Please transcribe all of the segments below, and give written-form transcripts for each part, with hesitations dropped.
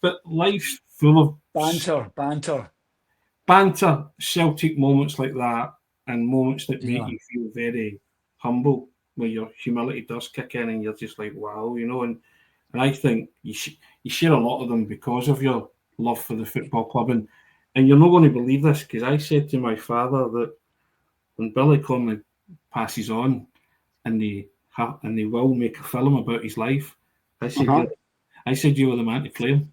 but life's full of banter, Celtic moments like that, and moments that make you feel very humble, where your humility does kick in, and you're just like, wow, and I think you share a lot of them because of your love for the football club, and you're not going to believe this, because I said to my father that when Billy Connolly passes on, and they will make a film about his life, I said you were the man to play him.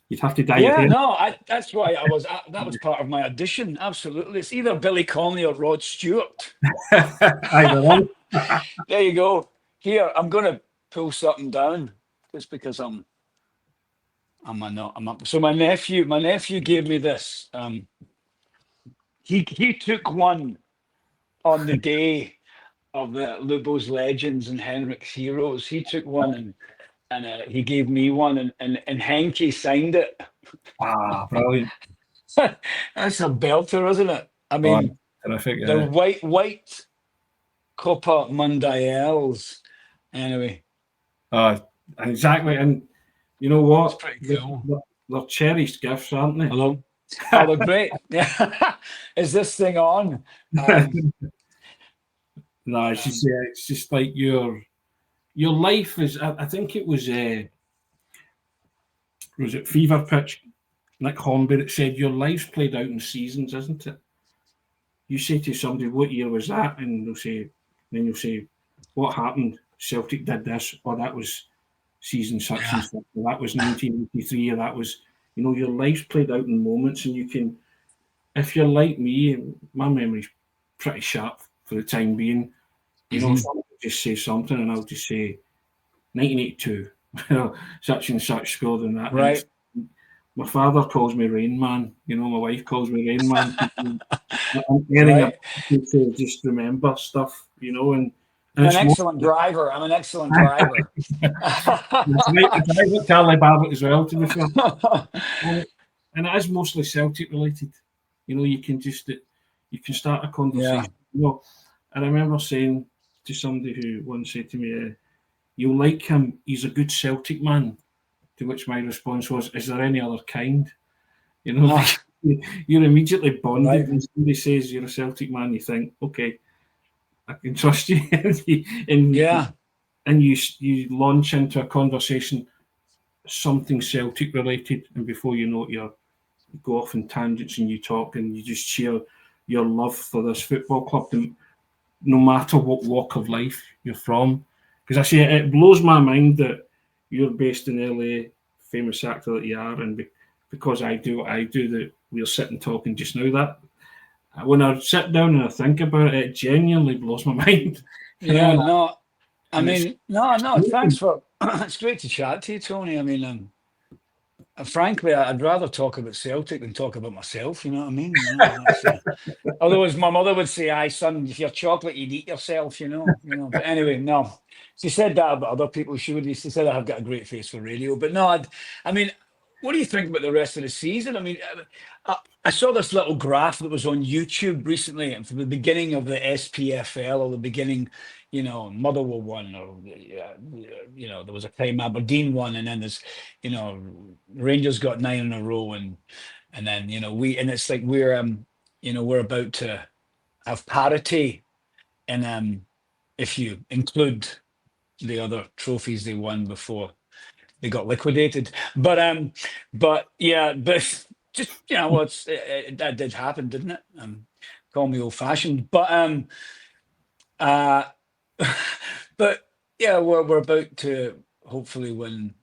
You'd have to dye your hair. No, that's why that was part of my audition. Absolutely. It's either Billy Connolly or Rod Stewart. Either one. There you go. Here, I'm going to pull something down just because I'm up. So my nephew gave me this. He took one on the day of the Lubo's Legends and Henrik's Heroes. He took one and he gave me one, and Henke signed it. Ah, brilliant. That's a belter, isn't it? I mean, terrific, the white Copa Mundials. Anyway. Exactly. And you know what? That's pretty cool. They're cherished gifts, aren't they? Hello? Oh, they're great. Yeah. Is this thing on? No, it's just like your life is. I think it was it Fever Pitch, Nick Hornby, that said your life's played out in seasons, isn't it? You say to somebody, what year was that? And you'll say, what happened? Celtic did this, or that was season 6 and stuff, or that was 1983, or that was, your life's played out in moments, and you can, if you're like me, my memory's pretty sharp for the time being, someone will just say something, and I'll just say 1982, such and such scored in that. Right. My father calls me Rain Man. My wife calls me Rain Man. I'm getting to just remember stuff, and I'm an excellent driver. I'm an excellent driver. I Carly Babbitt as well, to be fair. And it is mostly Celtic related. You can start a conversation. I remember saying to somebody who once said to me, "You'll like him. He's a good Celtic man." To which my response was, "Is there any other kind?" You're immediately bonded. Right. When somebody says you're a Celtic man, you think, okay, I can trust you. And you launch into a conversation, something Celtic related, and before you know it, you go off in tangents and you talk and you just share your love for this football club, no matter what walk of life you're from. Because I say it blows my mind that you're based in LA, famous actor that you are, and because I do what I do, that we're sitting talking just now, that when I sit down and I think about it, it genuinely blows my mind. No, thanks for it's great to chat to you, Tony. I mean, frankly, I'd rather talk about Celtic than talk about myself, you know what I mean? Otherwise, my mother would say, "Aye, son, if you're chocolate, you'd eat yourself," But anyway, no. She said that about other people. She said I have got a great face for radio. But no, I mean, what do you think about the rest of the season? I mean, I saw this little graph that was on YouTube recently, and from the beginning of the SPFL, or the beginning, Motherwell won, or there was a time Aberdeen won, and then there's, Rangers got 9 in a row, and then it's like we're about to have parity, and if you include the other trophies they won before they got liquidated, but just that did happen, didn't it? Call me old fashioned, but we're about to hopefully win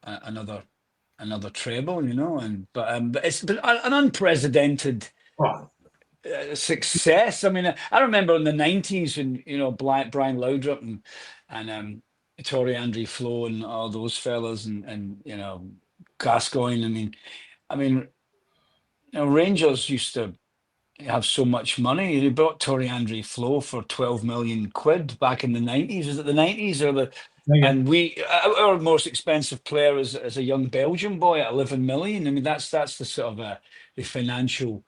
another treble, but it's been an unprecedented success. I mean, I remember in the 90s when Brian Laudrup and Torrey Andre Flo and all those fellas and Gascoigne. I mean, Rangers used to have so much money. They bought Torrey Andre Flo for 12 million quid back in the 90s. Was it the 90s or the? Yeah. And our most expensive player is a young Belgian boy at 11 million. I mean, that's the sort of the financial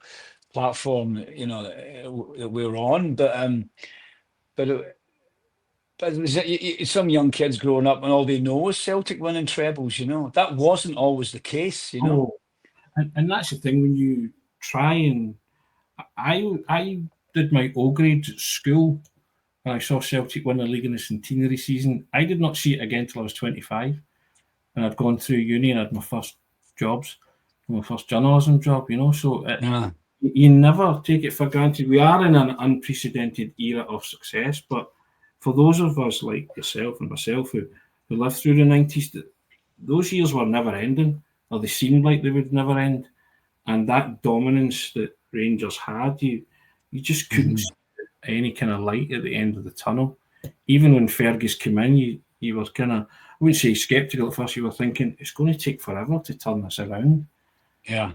platform that we're on. But but some young kids growing up and all they know is Celtic winning trebles. That wasn't always the case. Oh, and that's the thing when you try and I did my O grade at school when I saw Celtic win the league in the centenary season. I did not see it again till I was 25, and I'd gone through uni and had my first jobs, my first journalism job. So Yeah. you never take it for granted. We are in an unprecedented era of success, but for those of us like yourself and myself who lived through the 90s, those years were never ending, or they seemed like they would never end. And that dominance that Rangers had, you just couldn't see any kind of light at the end of the tunnel. Even when Fergus came in, you were kind of, I wouldn't say sceptical at first, you were thinking, it's going to take forever to turn this around. Yeah.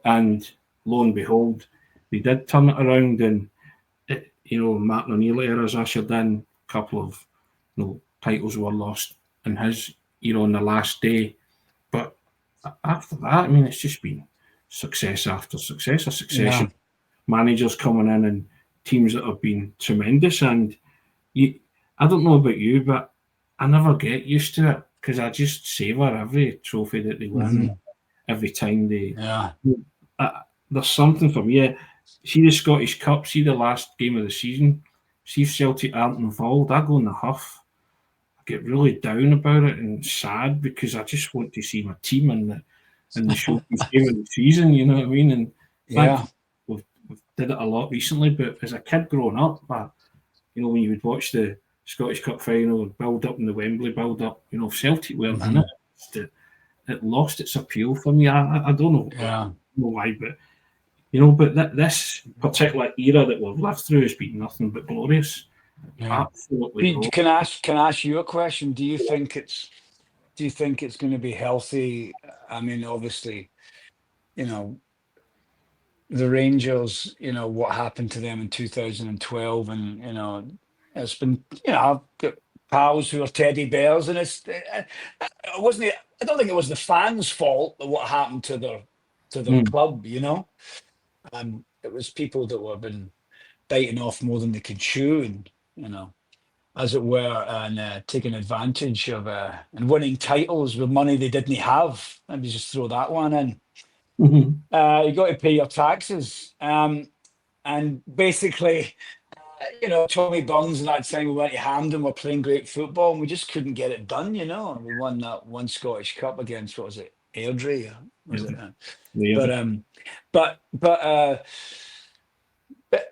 And lo and behold, they did turn it around, and Martin O'Neill eras ushered in. A couple of titles were lost in his on the last day, but after that, it's just been success after success, a succession of managers coming in and teams that have been tremendous. And I don't know about you, but I never get used to it because I just savour every trophy that they win, every time they. Yeah. There's something for me. See the Scottish Cup, see the last game of the season, see if Celtic aren't involved, I go in the huff. I get really down about it and sad because I just want to see my team in the showcase game of the season, you know what I mean? And we've did it a lot recently, but as a kid growing up, when you would watch the Scottish Cup final, build up in the Wembley build up, Celtic weren't in it. It lost its appeal for me. I don't know, why, but this particular era that we've lived through has been nothing but glorious. Yeah. Absolutely. Can I ask you a question? Do you think it's going to be healthy? I mean, obviously, the Rangers, what happened to them in 2012, and it's been, I've got pals who are teddy bears, and it wasn't. I don't think it was the fans' fault that what happened to their club. It was people that were been biting off more than they could chew, and as it were, and taking advantage of and winning titles with money they didn't have. Let me just throw that one in. You got to pay your taxes, and basically, Tommy Burns and that time we went to Hampden, we're playing great football, and we just couldn't get it done. And we won that one Scottish Cup against, what was it, Airdrie? Was it? But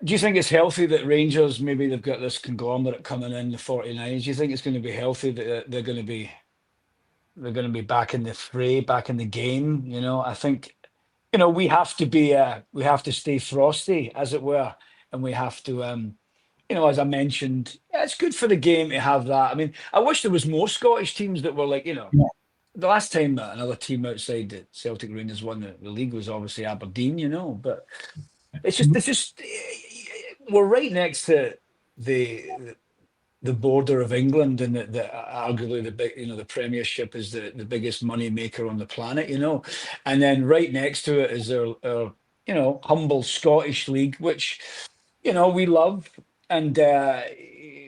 do you think it's healthy that Rangers, maybe they've got this conglomerate coming in the 49s? Do you think it's going to be healthy that they're going to be back in the fray, back in the game? I think we have to stay frosty, as it were, and we have to as I mentioned, it's good for the game to have that. I mean, I wish there was more Scottish teams that were like, the last time that another team outside the Celtic Rangers won the league was obviously Aberdeen, but it's just we're right next to the border of England, and the arguably the big, the Premiership is the biggest money maker on the planet, and then right next to it is our humble Scottish league, which we love, and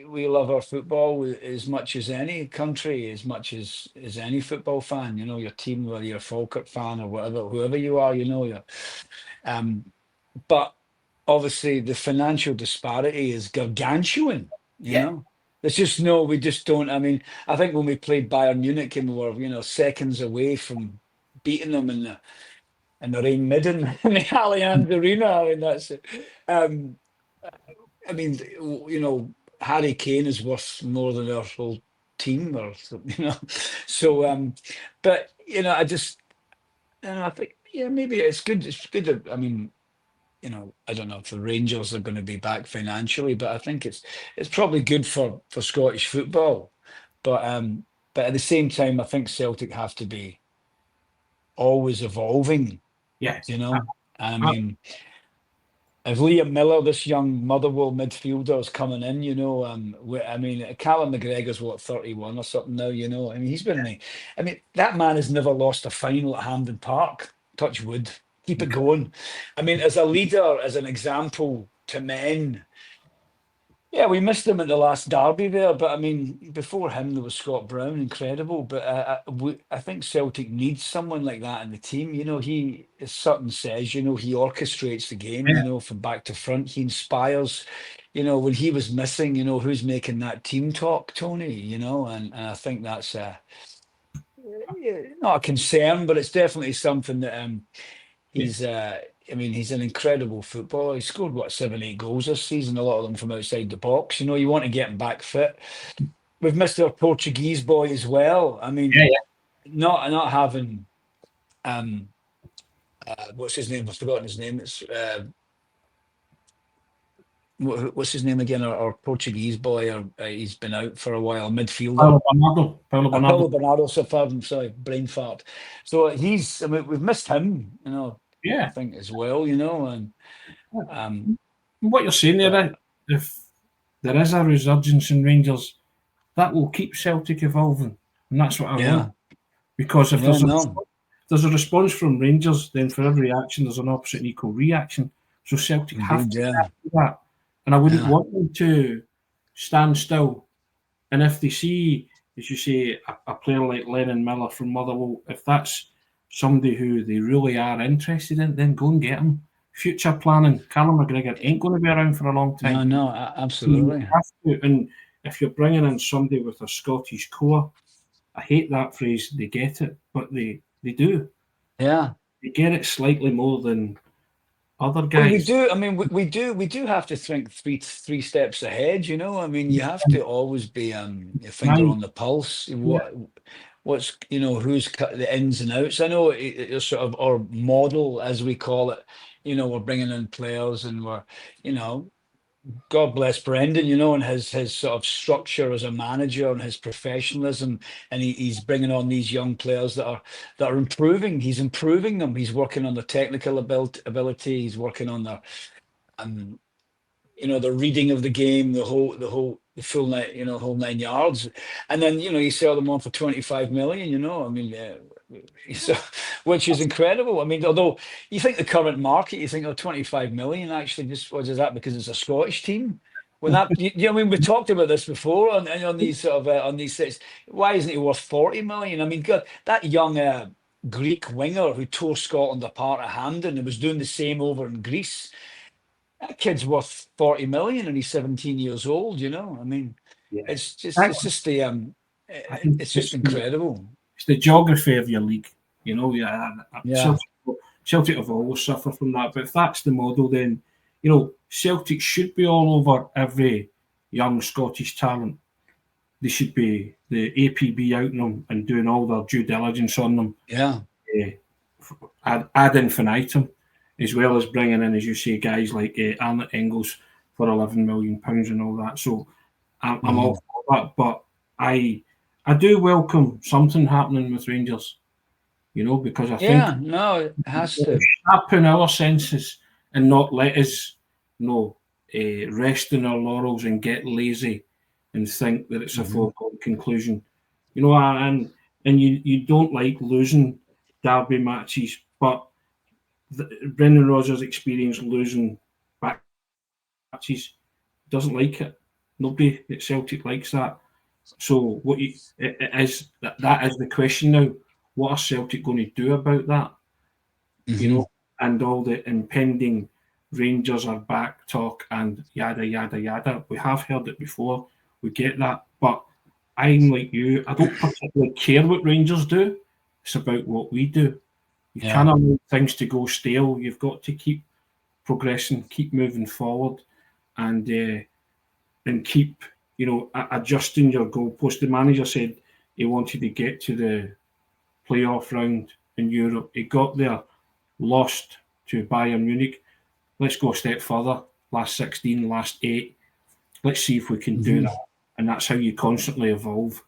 we love our football as much as any country, as much as any football fan. Your team, whether you're a Falkirk fan or whatever, whoever you are, you're. But obviously, the financial disparity is gargantuan. There's just we just don't. I mean, I think when we played Bayern Munich and we were, seconds away from beating them in the Rhein Midden in the Allianz Arena. I mean, that's it. I mean, Harry Kane is worth more than our whole team, or so. But I just, I think, maybe it's good. It's good that, I mean, I don't know if the Rangers are going to be back financially, but I think it's probably good for Scottish football. But at the same time, I think Celtic have to be always evolving. Yes. I mean, if Liam Miller, this young Motherwell midfielder, is coming in, I mean, Callum McGregor's 31 or something now, I mean, he's been I mean, that man has never lost a final at Hampden Park. Touch wood. Keep it going. I mean, as a leader, as an example to men, Yeah, we missed him at the last derby there, but I mean, before him there was Scott Brown, incredible. But I think Celtic needs someone like that in the team. You know, he, as Sutton says, you know, he orchestrates the game. You Yeah, know, from back to front, he inspires. You know, when he was missing, you know, who's making that team talk, Tony? You know, and I think that's not a concern, but it's definitely something that yeah. he's. I mean, he's an incredible footballer. He scored what 7, 8 goals this season. A lot of them from outside the box. You know, you want to get him back fit. We've missed our Portuguese boy as well. I mean, Yeah, not having um what's his name? I've forgotten his name. It's what's his name again? Our Portuguese boy. He's been out for a while. Midfielder. Paulo Bernardo. Paulo Bernardo. So pardon, sorry, brain fart. So he's. I mean, we've missed him. You know, I Yeah. think as well. You know, and um, What you're saying but there, if there is a resurgence in Rangers, that will keep Celtic evolving, and that's what I yeah, want. Because if yeah, no, there's a response from Rangers, then for every action there's an opposite and equal reaction. So Celtic have indeed, to yeah, react to that, and I wouldn't yeah. want them to stand still. And if they see, as you say, a player like Lennon Miller from Motherwell, if that's somebody who they really are interested in, then go and get him. Future planning. Callum McGregor ain't going to be around for a long No, time. no, You absolutely. have to, and if you're bringing in somebody with a Scottish core, I hate that phrase. They get it, but they do. Yeah. They get it slightly more than other Well, we guys. do. I mean, we do have to think three steps ahead. You know, I mean, you have to always be your finger Mine, on the pulse. yeah, What's you know who's cut the ins and outs. I know it's sort of our model, as we call it. You know, we're bringing in players, and we're you know God bless Brendan, you know, and his sort of structure as a manager and his professionalism, and he's bringing on these young players that are improving. He's improving them. He's working on their technical ability. He's working on their, um, you know, the reading of the game, the full night, you know, whole 9 yards, and then you know you sell them on for 25 million. You know, I mean, so, which is incredible. I mean, although you think the current market, you think, oh, 25 million actually just what is that because it's a Scottish team? When that, you know, I mean, we talked about this before on these sort of on these sets. Why isn't he worth 40 million? I mean, God, that young Greek winger who tore Scotland apart at Hampden and was doing the same over in Greece. That kid's worth 40 million and he's 17 years old, you know. I mean, yeah. it's just the I think it's just incredible. it's the geography of your league. You know, yeah, Yeah. Celtic have always suffered from that. But if that's the model, then you know Celtic should be all over every young Scottish talent. They should be the APB out on them and doing all their due diligence on them Yeah. ad infinitum, as well as bringing in, as you say, guys like Arnott Engels for £11 million and all that. So I'm all Mhm. for that, but I do welcome something happening with Rangers, you know, because I think Yeah, no, it has it'll to. sharpen our senses and not let us, you know, rest in our laurels and get lazy and think that it's a Mhm. foregone conclusion. You know, and you don't like losing derby matches, but Brendan Rodgers experienced losing back matches. Doesn't like it. Nobody at Celtic likes that. So it is that is the question now. What are Celtic going to do about that? You Mhm. know, and all the impending Rangers are back talk and yada yada yada. We have heard it before. We get that, but I'm like you. I don't particularly care what Rangers do. It's about what we do. You Yeah. cannot allow things to go stale. You've got to keep progressing, keep moving forward, and keep adjusting your goalpost. The manager said he wanted to get to the playoff round in Europe. He got there, lost to Bayern Munich. Let's go a step further. Last 16, last 8. Let's see if we can do Mhm. that. And that's how you constantly evolve.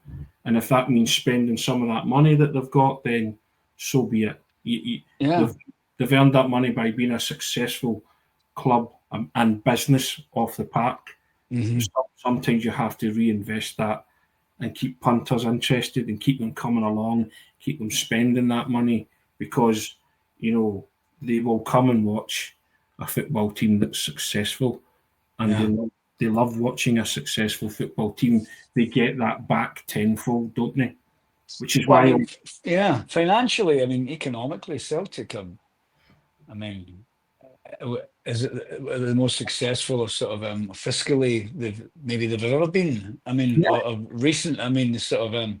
And if that means spending some of that money that they've got, then so be it. Yeah. They've, they've earned that money by being a successful club and business off the park. Mhm. Sometimes you have to reinvest that and keep punters interested and keep them coming along, keep them spending that money because, you know, they will come and watch a football team that's successful and Yeah. they love watching a successful football team. They get that back tenfold, don't they? Which is Well, I why, mean, yeah, financially, I mean, economically, Celtic, I mean, is it the most successful or sort of fiscally they've ever been? I mean, yeah, or recent. I mean, sort of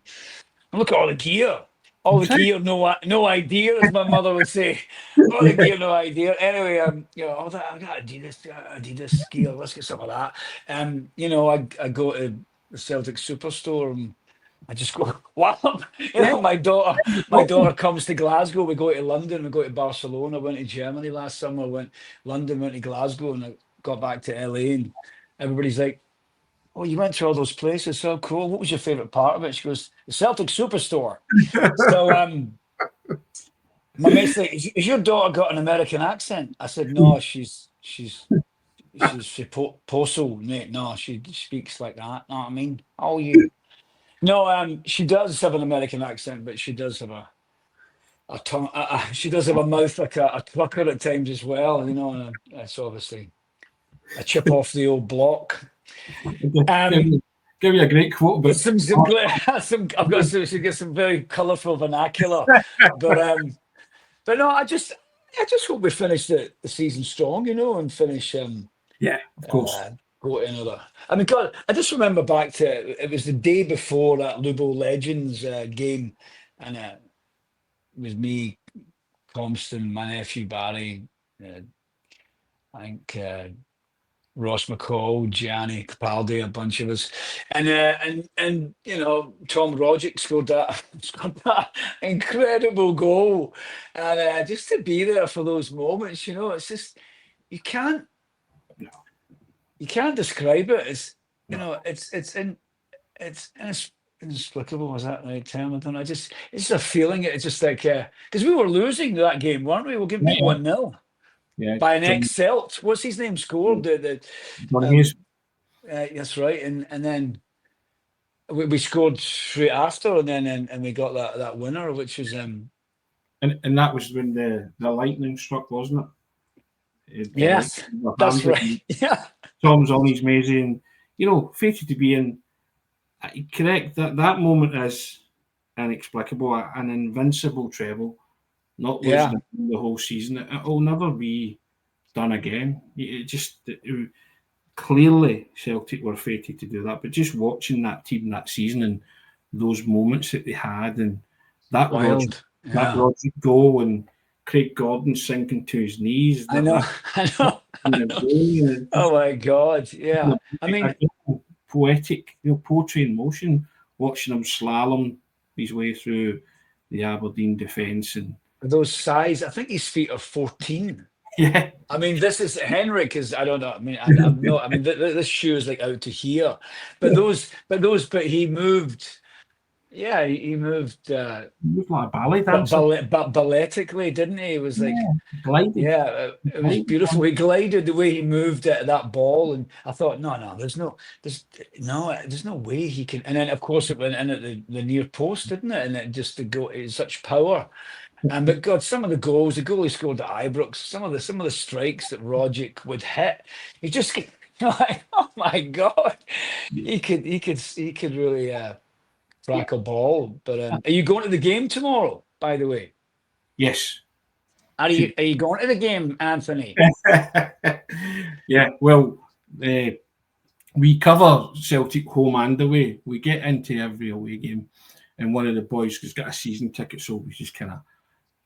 look at all the gear. All the gear, no idea, as my mother would say. All the gear, no idea. Anyway, you know, all that I got Adidas gear. Let's get some of that. You know, I go to the Celtic Superstore and I just go, wow. You yeah, know, my daughter comes to Glasgow. We go to London. We go to Barcelona. Went to Germany last summer. Went London. Went to Glasgow, and I got back to LA. And everybody's like, "Oh, you went to all those places. So cool. What was your favorite part of it?" She goes, "The Celtic Superstore." So my mate's like, "Is your daughter got an American accent?" I said, "No, she's postal, mate. No, she speaks like that. Know what I mean? Oh, you." No, she does have an American accent, but she does have a tongue. She does have a mouth like a trucker at times as well. You know, and that's obviously a chip off the old block. Um, give you a great quote about. I've got she gets some very colourful vernacular, but no, I just hope we finish the season strong, you know, and finish Yeah, of course. go to another. I mean, God, I just remember back to it was the day before that Lubo Legends game, and it was me, Compston, my nephew Barry, I think Ross McCall, Gianni Capaldi, a bunch of us, and you know Tom Rogic scored that scored that incredible goal, and just to be there for those moments, you know, it's just you can't No, you can't describe it. It's you no. know it's inexplicable. Was that the right term? I don't know. It's just a feeling. It's just like because we were losing that game, weren't we? We're getting beat Yeah, 1-0 yeah. by an ex-Celt. What's his name? Scored John um Hughes. that's right, and then we scored straight after, and then and we got that winner, which was And that was when the lightning struck, wasn't it? The yes, lightning were that's hammered. right. Yeah, Tom's on his mazy, and you know, fated to be in. Correct that moment is inexplicable, an invincible treble, not yeah. losing the whole season. It'll never be done again. Clearly Celtic were fated to do that, but just watching that team that season and those moments that they had, and that Roger, Wild. that Yeah, Roger goal and Craig Gordon sinking to his knees, I know. that I know. I know. Oh my God. Yeah. I mean, poetic, poetry in motion. Watching him slalom his way through the Aberdeen defence, and those size, I think his feet are 14. yeah, I mean, this is Henrik is, I don't know. I mean, I'm not, I mean, this shoe is like out to here, but he moved, yeah, he moved, he looked like a ballet dancer. but balletically, didn't he? It was like, Yeah, glided, yeah, it was glided. beautiful. He glided the way he moved that ball, and I thought, no, there's no way he can. And then, of course, it went in at the near post, didn't it? And it just to go, it's such power. But God, some of the goals, the goal he scored at Ibrox, some of the strikes that Rogic would hit, you just get like, oh my God, he could really crack a ball. But are you going to the game tomorrow? By the way, Yes. are you going to the game, Anthony? Yeah, well, we cover Celtic home and away. We get into every away game, and one of the boys has got a season ticket, so we just kind of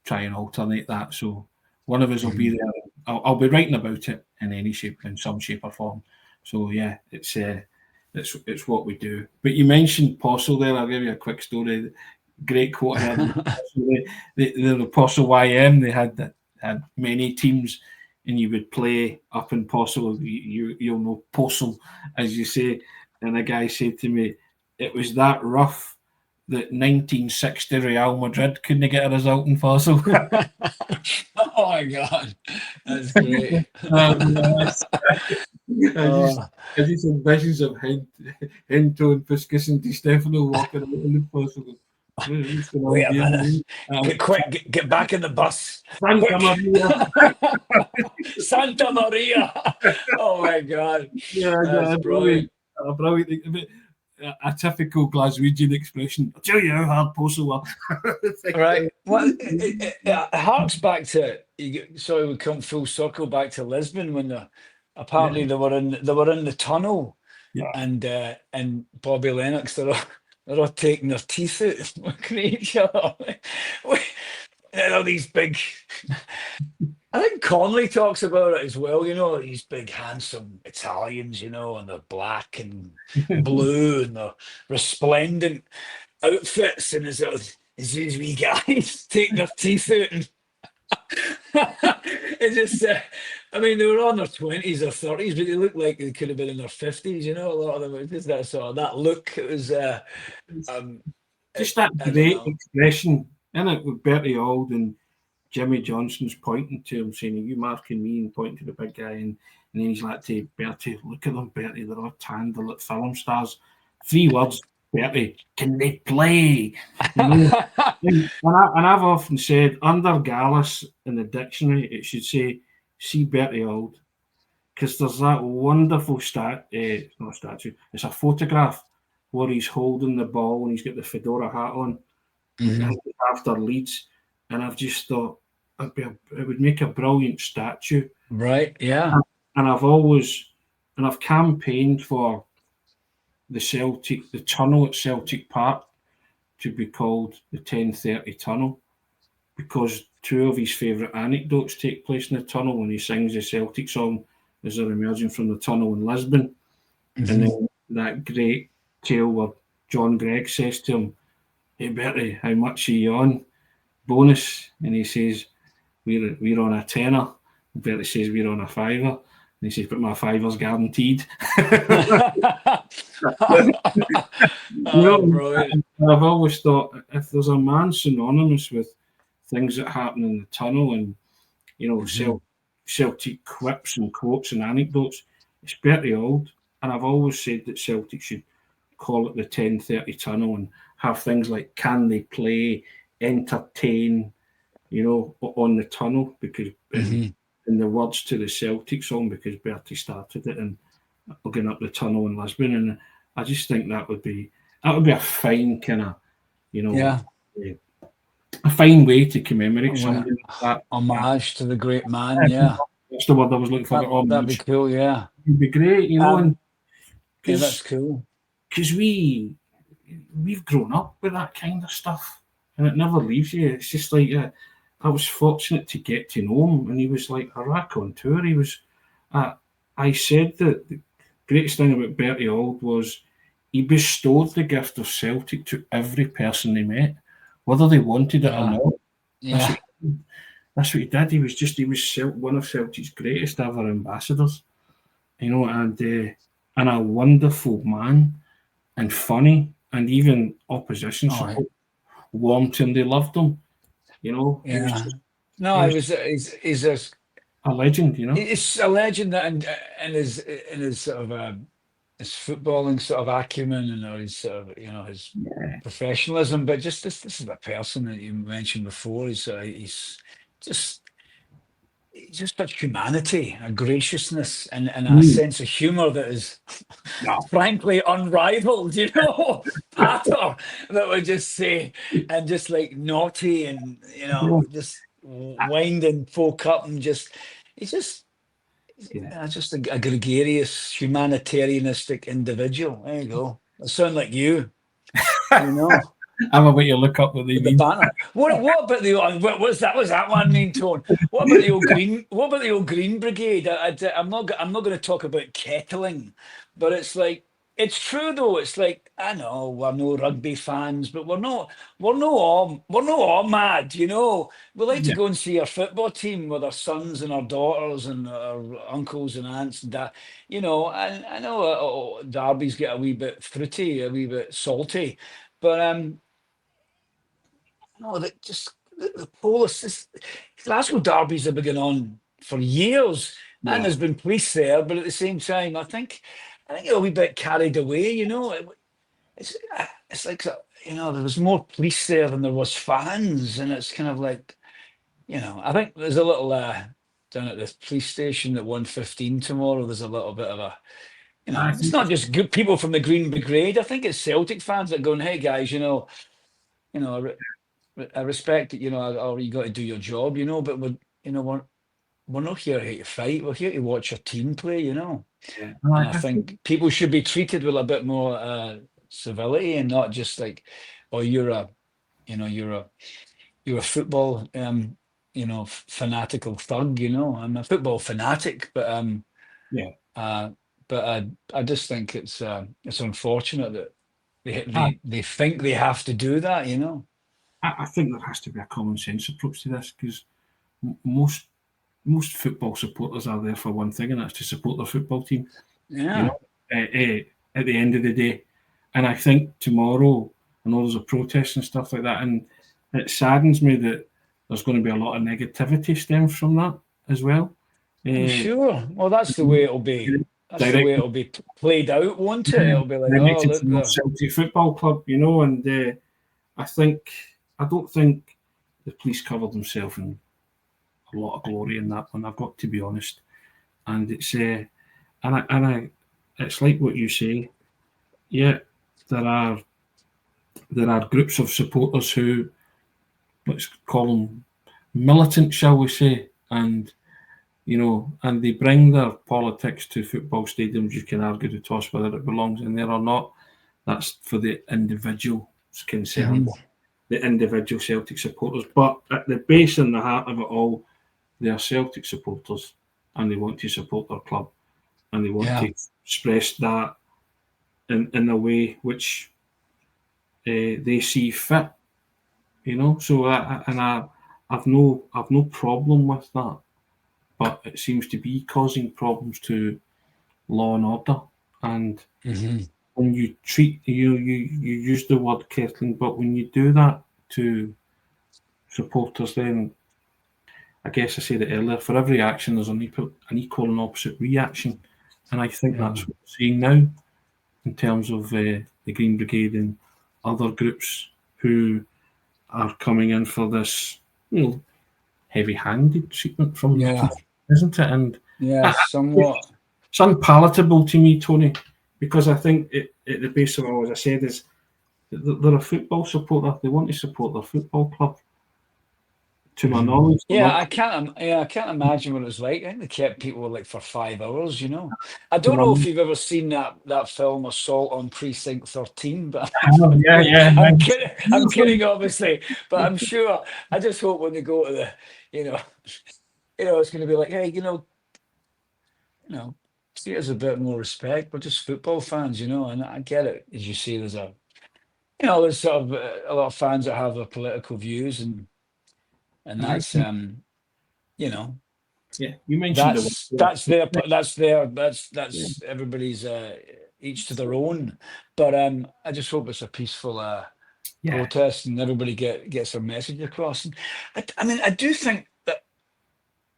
try and alternate that. So one of us will be there. I'll be writing about it in some shape or form. So yeah, it's what we do. But you mentioned Postle there. I'll give you a quick story. Great quote I heard. The Apostle YM, they had many teams, and you would play up in Postle. You'll know Postle, as you say. And a guy said to me, it was that rough that 1960 Real Madrid couldn't get a result in Postle. Oh my God, that's great. I just visions of Hento and Puskas and Di Stefano walking out in the Postle. Wait a minute. Get quick, get back in the bus. Santa Quick. Maria. Santa Maria. Oh my God. Yeah, That's brilliant. a brilliant, a typical Glaswegian expression. I'll tell you how hard postal are. Right. Well, it harks back to, sorry, we come full circle back to Lisbon when Yeah, apparently they were in the tunnel, yeah. and Bobby Lennox, they're all taking their teeth out looking at each other. They're these big. I think Conley talks about it as well. These big, handsome Italians. And they're black and blue and they're resplendent outfits, and as these wee guys taking their teeth out, and it's just, I mean, they were on their 20s or 30s, but they looked like they could have been in their 50s. A lot of them. It was just that sort of that look. It was, um, Just that I don't great know. expression in it with Bertie Auld and Jimmy Johnson's pointing to him, saying, "Are you marking me?" and pointing to the big guy. And then he's like to Bertie, "Look at them, Bertie. They're all tanned. They're like film stars." 3 words, Bertie. Can they play? And I've often said, under Gallus in the dictionary, it should say, "See Bertie Auld." Because there's that wonderful it's not a statue, it's a photograph where he's holding the ball and he's got the fedora hat on Mhm. after Leeds. And I've just thought it would make a brilliant statue. Right. Yeah. And I've campaigned for the tunnel at Celtic Park to be called the 1030 Tunnel, because 2 of his favourite anecdotes take place in the tunnel when he sings the Celtic song as they're emerging from the tunnel in Lisbon. And Mhm. then that great tale where John Gregg says to him, "Hey Bertie, how much are you on? Bonus?" And he says, We're on a tenner. And Bertie says, "We're on a fiver." And he says, "But my fiver's guaranteed." Oh, brilliant. I've always thought, if there's a man synonymous with things that happen in the tunnel and Mhm. Celtic quips and quotes and anecdotes, it's Bertie Auld. And I've always said that Celtic should call it the 1030 Tunnel and have things like, can they play, entertain, on the tunnel, because Mhm. in the words to the Celtic song, because Bertie started it and going up the tunnel in Lisbon. And I just think that would be a fine kind of, you know, Yeah. a fine way to commemorate Well, somebody like that. homage to the great man. Yeah. That's the word I was looking for. The That'd be homage cool. Yeah. would be great, and Um. Yeah, that's because cool. we've grown up with that kind of stuff, and it never leaves you. It's just like, I was fortunate to get to know him, and he was like a raconteur. He was. Uh, I said that the greatest thing about Bertie Auld was he bestowed the gift of Celtic to every person they met, whether they wanted it or Yeah. not. That's Yeah. what, that's what he did. He was one of Celtic's greatest ever ambassadors, and a wonderful man and funny, and even opposition All right. support warmed him. They loved him. He was Yeah. just No, he I was was. a legend. It's a legend that, and his sort of his footballing sort of acumen, and his sort of his Yeah. professionalism, but just this is a person that you mentioned before. Just just such humanity, a graciousness, and a Mm. sense of humor that is No. frankly unrivaled. Patter that would just say, and just like naughty, and Yeah. just winding folk up, and he's Yeah. just a gregarious humanitarianistic individual. There you go. I sound like you know I'm about to look up what they with the mean. banner. What about the what's that one mean, Tone? What about the old green? What about the old Green Brigade? I'm not going to talk about kettling, but it's true though. It's like, I know we're no rugby fans, but we're no all mad. We like to Yeah. go and see our football team with our sons and our daughters and our uncles and aunts and that. And I know Derby's get a wee bit fruity, a wee bit salty, but no, that just the police. Glasgow derbies have been going on for years, and Yeah. there's been police there. But at the same time, I think they're a wee bit carried away. It's like there was more police there than there was fans, and it's kind of like I think there's a little down at the police station at 1:15 tomorrow. There's a little bit of a, I it's think not just good people from the Green Brigade. I think it's Celtic fans that are going, hey guys, I respect it, or you got to do your job, but we're not here to fight. We're here to watch our team play, yeah. And I think people should be treated with a bit more civility and not just like, oh, you're a football, fanatical thug. I'm a football fanatic, but yeah. I just think it's unfortunate that they I, they they think they have to do that. I think there has to be a common sense approach to this, because most football supporters are there for one thing, and that's to support their football team. Yeah, At the end of the day, and I think tomorrow, I know there's a protest and stuff like that, and it saddens me that there's going to be a lot of negativity stems from that as well. I'm Uh, sure. Well, that's the way it'll be. That's the way directed, it'll be played out, won't it? It'll be like, oh, directed look, from the Celtic Football Club, and I don't think the police covered themselves in a lot of glory in that one. I've got to be honest, and it's like what you say. Yeah, there are groups of supporters who, let's call them militant, shall we say, and and they bring their politics to football stadiums. You can argue the toss whether it belongs in there or not. That's for the individuals concerned, the individual Celtic supporters. But at the base and the heart of it all, they are Celtic supporters, and they want to support their club, and they want to express that in a way which they see fit. So I've no problem with that, but it seems to be causing problems to law and order. And when you treat you use the word kettling, but when you do that to supporters, then I guess I said it earlier, for every action there's an equal and opposite reaction, and I think that's what we're seeing now in terms of the Green Brigade and other groups who are coming in for this, heavy-handed treatment from the police, isn't it? And somewhat. it's unpalatable to me, Tony, because I think at the base of it all, as I said, is they're a football supporter. They want to support their football club. To my knowledge, I can't imagine what it was like. I think they kept people like for 5 hours. I don't To my know if you've ever seen that film Assault on Precinct 13, but yeah. I'm kidding, obviously, but I'm sure. I just hope when they go to the, it's going to be like, hey, see it as a bit more respect. We're just football fans, and I get it. As you say, there's there's sort of a lot of fans that have their political views, and that's yeah. You mentioned that's everybody's each to their own. But I just hope it's a peaceful protest and everybody gets their message across. And I mean, I do think that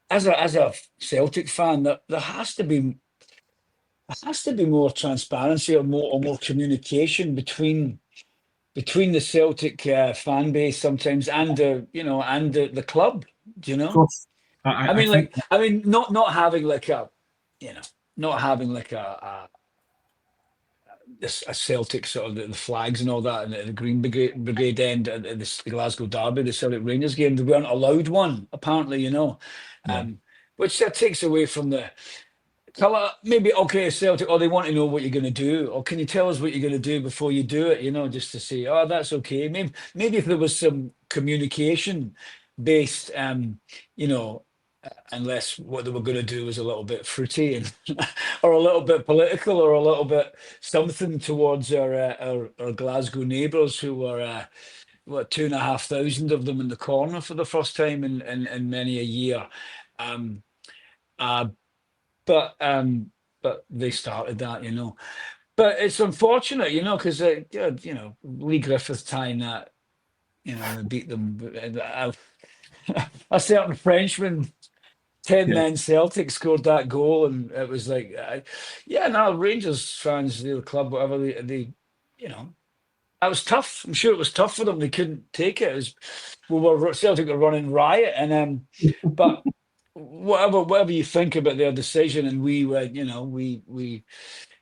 as a Celtic fan, that there has to be more transparency or more communication between the Celtic fan base sometimes and the club. Of course. I mean, not having like a, not having like a Celtic sort of the flags and all that, and the Green Brigade end at the Glasgow Derby, the Celtic Rangers game, they weren't allowed one apparently, which that takes away from the colour. Maybe okay, Celtic, or they want to know what you're going to do, or can you tell us what you're going to do before you do it? Just to say, oh, that's okay. Maybe if there was some communication based, unless what they were going to do was a little bit fruity and or a little bit political or a little bit something towards our Glasgow neighbours who were 2,500 of them in the corner for the first time in many a year. But they started that. But it's unfortunate, because Lee Griffith time that they beat them. A certain Frenchman, 10 men Celtic scored that goal, and it was like, Rangers fans, the club, whatever, they that was tough. I'm sure it was tough for them. They couldn't take it. Celtic were running riot, and but whatever you think about their decision, and we were,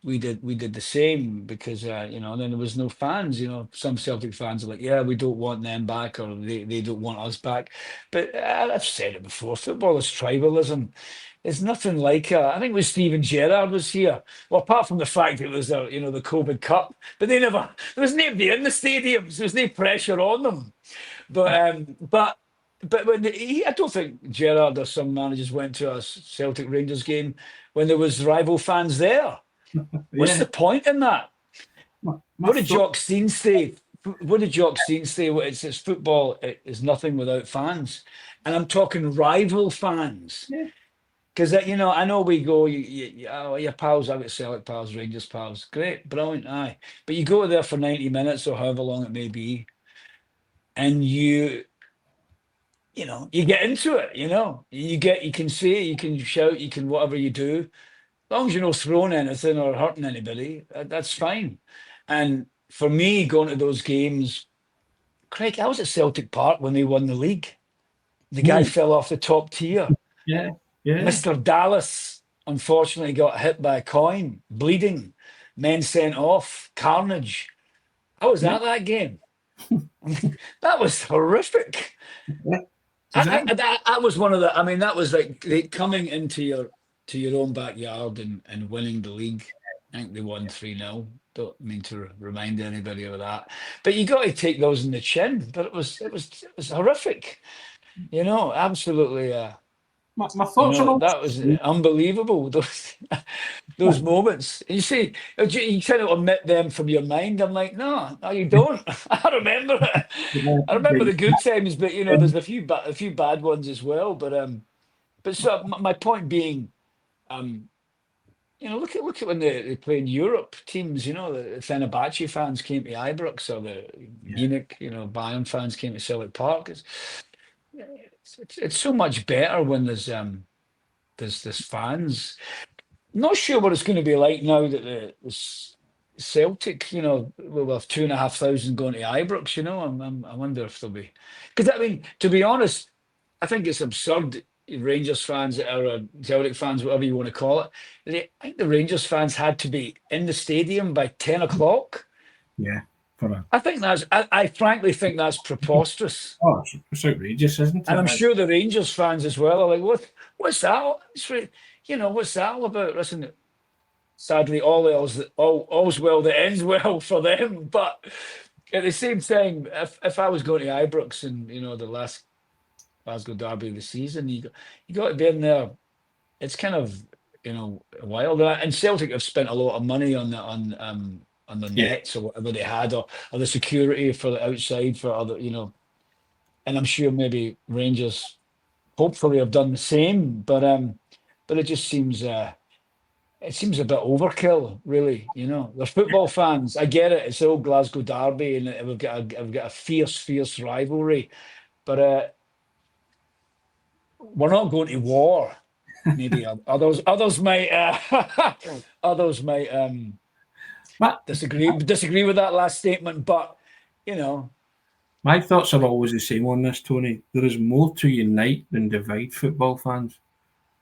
we did the same because then there was no fans. Some Celtic fans are like, yeah, we don't want them back, or they don't want us back. But I've said it before, football is tribalism. There's nothing like I think when Steven Gerrard was here, well, apart from the fact it was the COVID Cup, but there was nobody in the stadiums, there was no pressure on them. But when I don't think Gerrard or some managers went to a Celtic Rangers game when there was rival fans there. What's Yeah. the point in that? My What did thought- Jock Stein say? What did Jock Stein say? It's football. It is nothing without fans, and I'm talking rival fans. Yeah. Because I know we go, your pals, I've got Celtic pals, Rangers pals, great, brilliant, aye. But you go there for 90 minutes or however long it may be, and you get into it. You can say, you can shout, you can whatever you do. As long as you're not throwing anything or hurting anybody, that's fine. And for me, going to those games, Craig, I was at Celtic Park when they won the league. The guy fell off the top tier. Yeah. Yeah. Mr. Dallas, unfortunately, got hit by a coin, bleeding, men sent off, carnage. I was at that game. That was horrific. Yeah. Exactly. That was one of the. I mean, that was like coming into your own backyard and winning the league. I think they won 3-0. Don't mean to remind anybody of that, but you got to take those in the chin. But it was horrific. Absolutely. My thoughts are all That was unbelievable. Those moments. And you see, you kind of omit them from your mind. I'm like, no, you don't. I remember it. I remember the good times, but there's a few bad ones as well. But so my point being, look at when they play in Europe teams. The Fenerbahce fans came to Ibrox, or the Munich, Bayern fans came to Celtic Park. It's so much better when there's fans. Not sure what it's going to be like now that the Celtic, we'll have 2,500 going to Ibrox. I wonder if there'll be, because I mean, to be honest, I think it's absurd. Rangers fans or Celtic fans, whatever you want to call it, I think the Rangers fans had to be in the stadium by 10 o'clock. Yeah. I frankly think that's preposterous. Oh, it's outrageous, isn't it? And I'm sure the Rangers fans as well are like, what's that? What's that all about? Listen, sadly, all's well that ends well for them. But at the same time, if I was going to Ibrox and the last Glasgow derby of the season, you got to be in there. It's kind of wild. And Celtic have spent a lot of money on the nets or whatever they had, or the security for the outside for other, and I'm sure maybe Rangers hopefully have done the same, but it just seems a bit overkill, really. They're football fans. I get it. It's the old Glasgow derby, and we've got a fierce rivalry, but we're not going to war. Maybe others might disagree with that last statement, but my thoughts are always the same on this, Tony. There is more to unite than divide football fans.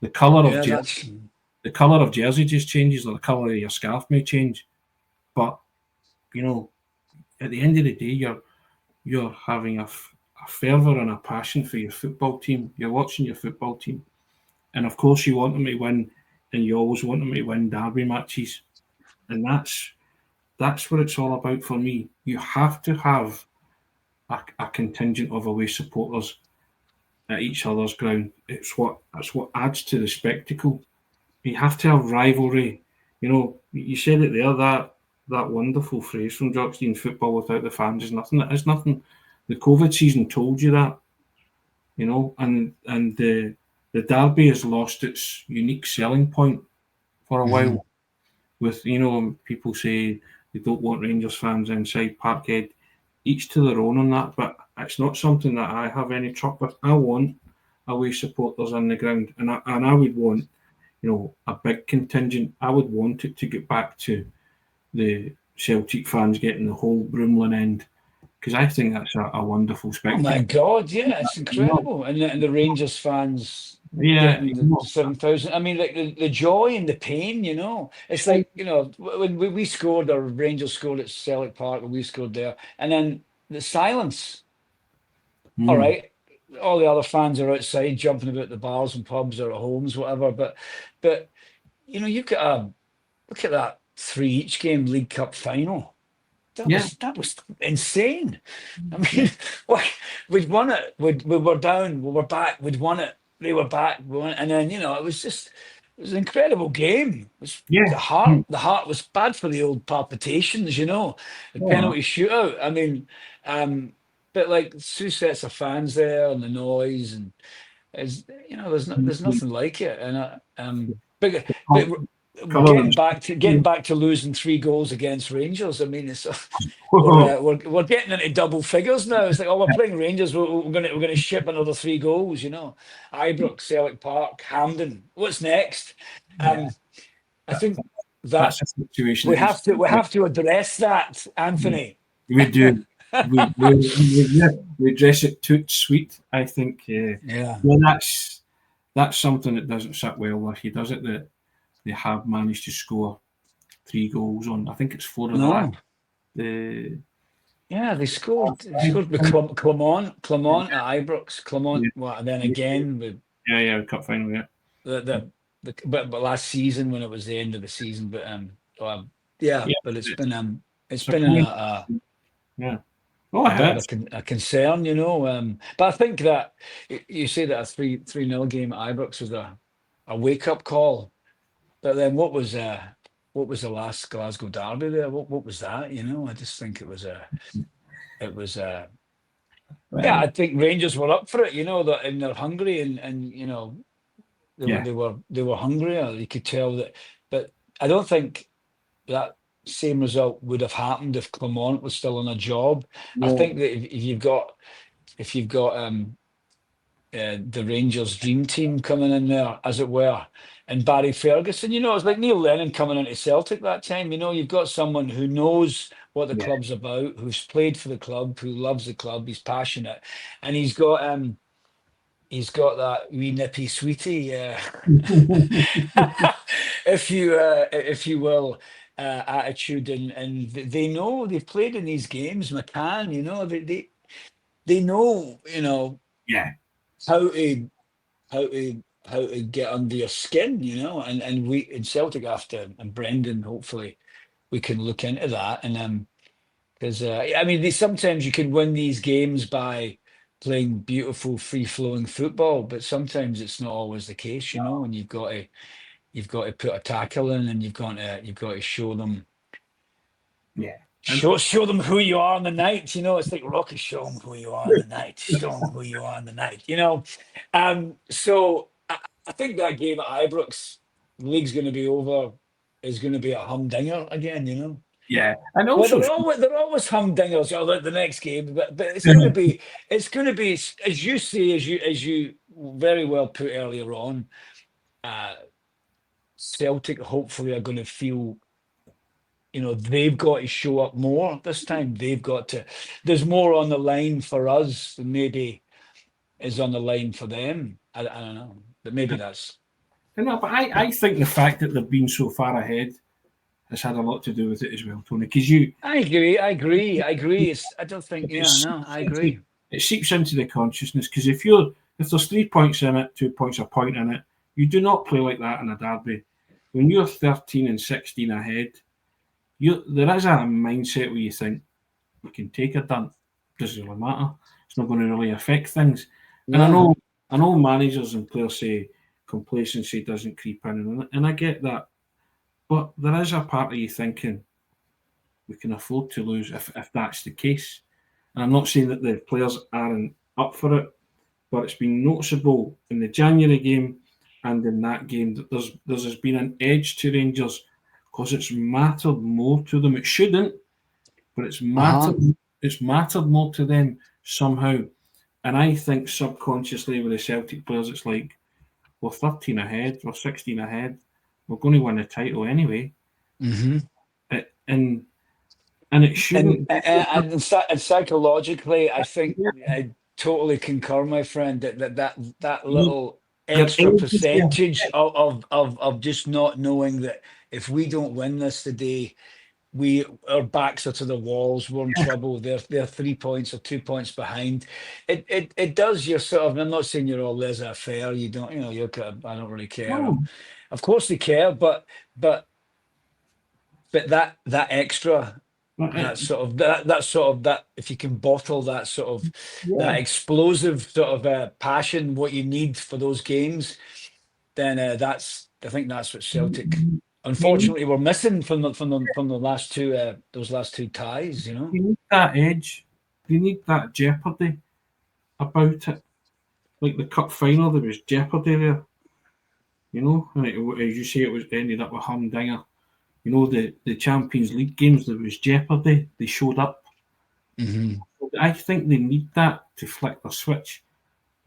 The colour of jersey just changes, or the colour of your scarf may change, but at the end of the day, you're having a fervour and a passion for your football team. You're watching your football team, and of course you want them to win, and you always want them to win derby matches, and that's what it's all about for me. You have to have a contingent of away supporters at each other's ground. That's what adds to the spectacle. You have to have rivalry. You said it there, that wonderful phrase from Jock Stein, football without the fans is nothing. It is nothing. The COVID season told you that. And the derby has lost its unique selling point for a while. With people say they don't want Rangers fans inside Parkhead. Each to their own on that, but it's not something that I have any truck with. I want away supporters on the ground, and I would want a big contingent. I would want it to get back to the Celtic fans getting the whole Broomlin end because I think that's a wonderful Oh spectacle. my God, yeah, it's incredible. And the Rangers fans getting the 7,000. I mean, like the joy and the pain, It's like, when we scored, or Rangers scored at Celtic Park, and we scored there, and then the silence. All right. All the other fans are outside jumping about the bars and pubs or at homes, whatever. But you look at that 3-each game League Cup final. That was insane. I mean, we'd won it. We were down. We were back. We'd won it. They were back. We won it. And then it was an incredible game. The heart was bad for the old palpitations. The penalty shootout. I mean, but like 2 sets of fans there and the noise and there's nothing like it. And but getting back to losing 3 goals against Rangers. I mean, it's we're getting into double figures now. It's like, oh, we're playing Rangers. We're gonna ship another 3 goals. Ibrox, Celtic Park, Hampden. What's next? I think that's a situation we have to address that, Anthony. We do. we address it toot sweet. I think. Well, that's something that doesn't sit well with you, does it? That they have managed to score 3 goals on. I think it's 4 of that. They scored. They scored with Clermont at Ibrox. Clermont, and then again with cup final. But last season when it was the end of the season. But but it's been a concern, But I think that you say that a 3-0 game at Ibrox was a wake up call. But then what was the last Glasgow derby there? What was that? I just think it was I think Rangers were up for it. And they're hungry and they were hungrier. You could tell that. But I don't think that same result would have happened if Clermont was still on a job. No. I think that if you've got the Rangers dream team coming in there, as it were, and Barry Ferguson, it's like Neil Lennon coming into Celtic that time. You've got someone who knows what the club's about, who's played for the club, who loves the club, he's passionate, and he's got that wee nippy sweetie, if you will, attitude, and they know they've played in these games. McCann, they know, how to get under your skin, and we in Celtic after, and Brendan, hopefully we can look into that, and because sometimes you can win these games by playing beautiful free-flowing football, but sometimes it's not always the case, and you've got to put a tackle in, and you've got to show them. Show them who you are on the night. It's like Rocky, show them who you are on the night. Show them who you are on the night. So I think that game at Ibrox, the league's going to be over, is going to be a humdinger again. Yeah, and also they're always humdingers. The next game, but it's going to be as you say, as you very well put earlier on. Celtic hopefully are going to feel. They've got to show up more this time. There's more on the line for us than maybe is on the line for them. I don't know, but maybe that's. No, but I think the fact that they've been so far ahead has had a lot to do with it as well, Tony. Because I agree. I agree. I agree. I agree. It seeps into the consciousness, because if there's 3 points in it, 2 points a point in it, you do not play like that in a derby. When you're 13 and 16 ahead. There is a mindset where you think we can take a dump. Doesn't really matter. It's not going to really affect things. And I know managers and players say complacency doesn't creep in, and I get that. But there is a part of you thinking we can afford to lose if that's the case. And I'm not saying that the players aren't up for it, but it's been noticeable in the January game and in that game that there's been an edge to Rangers. Because it's mattered more to them. It shouldn't, but it's mattered. It's mattered more to them somehow. And I think subconsciously with the Celtic players, it's like, we're 13 ahead, we're 16 ahead, we're going to win the title anyway. Mm-hmm. And and it shouldn't. And psychologically, I think Yeah, I totally concur, my friend, that you, little your extra edge is there. percentage of just not knowing that if we don't win this today, our backs are to the walls, we're in trouble. They're 3 points or 2 points behind. It does your sort of. And I'm not saying you're all laissez-faire. You don't, you're kind of, I don't really care. No, Of course they care, but that extra, but that if you can bottle that sort of that yeah, explosive sort of passion, what you need for those games, then I think that's what Celtic you need, unfortunately were missing from the last two those last two ties. you need that edge. You need that jeopardy about it. Like the cup final, there was jeopardy there. And as you say, it was ended up with humdinger. The Champions League games, there was jeopardy. They showed up. Hmm. I think they need that to flick the switch.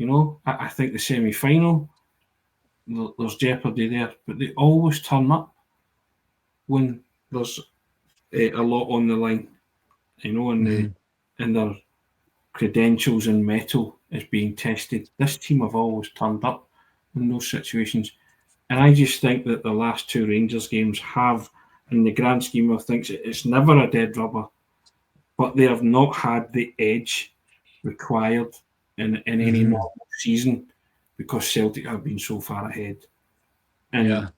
I think the semi-final, there's jeopardy there, but they always turn up when there's a lot on the line. Hmm. And their credentials and metal is being tested. This team have always turned up in those situations, and I just think that the last two Rangers games have, in the grand scheme of things, it's never a dead rubber, but they have not had the edge required in any Hmm. normal season because Celtic have been so far ahead. And Yeah.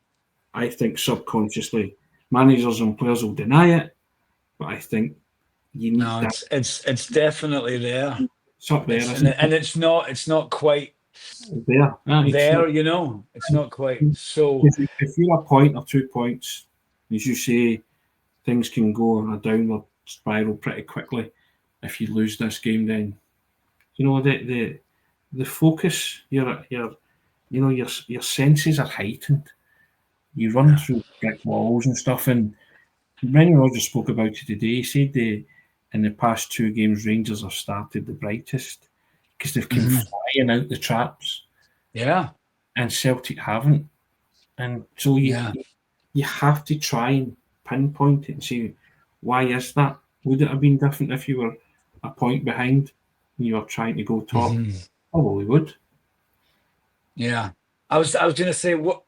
I think subconsciously managers and players will deny it, but I think you need No, that. it's definitely there. It's up there, It's and isn't and it's not quite it? There. It's not. there. It's not quite. So If you're a point or 2 points, as you say, things can go on a downward spiral pretty quickly. If you lose this game, then the focus, your senses are heightened. You run yeah. through brick walls and stuff. And Brendan Rodgers spoke about it today. He said in the past two games, Rangers have started the brightest because they've come Hmm. flying out the traps, Yeah. and Celtic haven't. And so Yeah. you have to try and pinpoint it and say, why is that? Would it have been different if you were a point behind and you were trying to go top? Hmm. Probably would. Yeah. I was gonna say what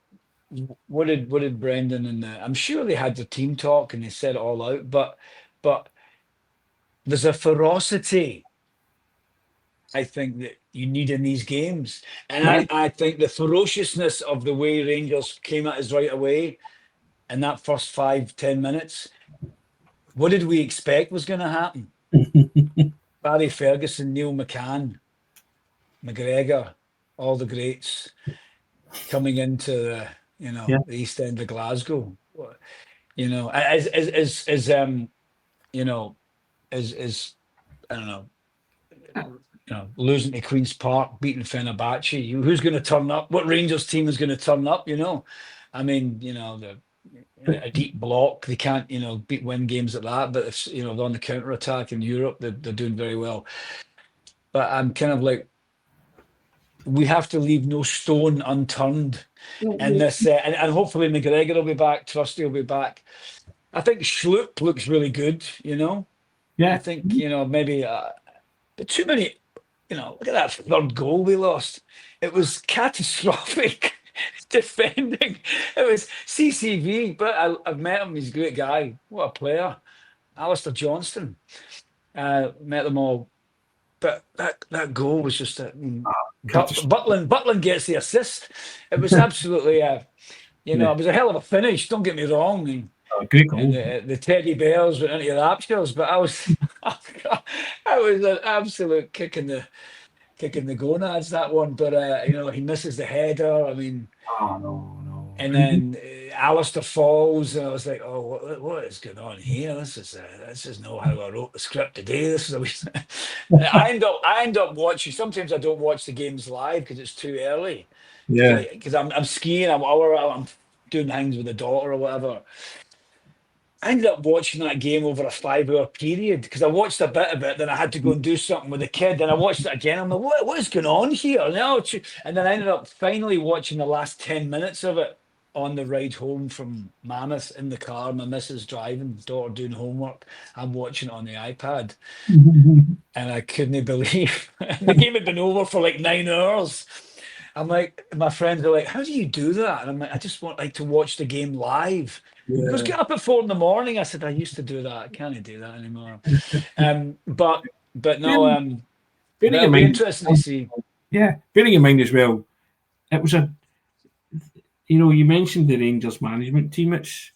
did Brendan and I'm sure they had the team talk and they said it all out, but there's a ferocity I think that you need in these games. And Yeah. I think the ferociousness of the way Rangers came at us right away in that first 5-10 minutes, what did we expect was going to happen? Barry Ferguson, Neil McCann, McGregor, all the greats coming into Yeah. the East End of Glasgow. As you know, as I don't know, losing to Queen's Park, beating Fenerbahce. Who's going to turn up? What Rangers team is going to turn up? I mean, a deep block. They can't, win games at that. But if they're on the counter attack in Europe, they're doing very well. But I'm kind of like, we have to leave no stone unturned in this, and hopefully McGregor will be back. Trusty will be back. I think Schlupp looks really good. I Yeah. think maybe, but too many. Look at that third goal we lost. It was catastrophic defending. It was CCV, but I've met him. He's a great guy. What a player. Alistair Johnston. Met them all. But that goal was just Butland gets the assist. It was absolutely, it Yeah. was a hell of a finish. Don't get me wrong. Great And goal. the teddy bears went into the raptures, but I was an absolute kicking the gonads, that one. But he misses the header. I mean, Oh, no. and then Alistair falls, and I was like, "Oh, what is going on here? This is not how I wrote the script today. This is a wee." I end up watching. Sometimes I don't watch the games live because it's too early. Yeah. Because I'm skiing, I'm doing things with the daughter or whatever. I ended up watching that game over a 5-hour period because I watched a bit of it, then I had to go and do something with the kid, then I watched it again. I'm like, what is going on here? And then I ended up finally watching the last 10 minutes of it. on the ride home from Mammoth in the car, my missus driving, daughter doing homework. I'm watching it on the iPad, and I couldn't believe the game had been over for like 9 hours. I'm like, my friends are like, "How do you do that?" And I'm like, "I just want like to watch the game live." He goes, Yeah. "Get up at 4 in the morning." I said, "I used to do that. I can't do that anymore." But no, Bearing, bearing that'll in be mind, interesting to see. yeah, bearing in mind as well, it was a, you mentioned the Rangers management team. This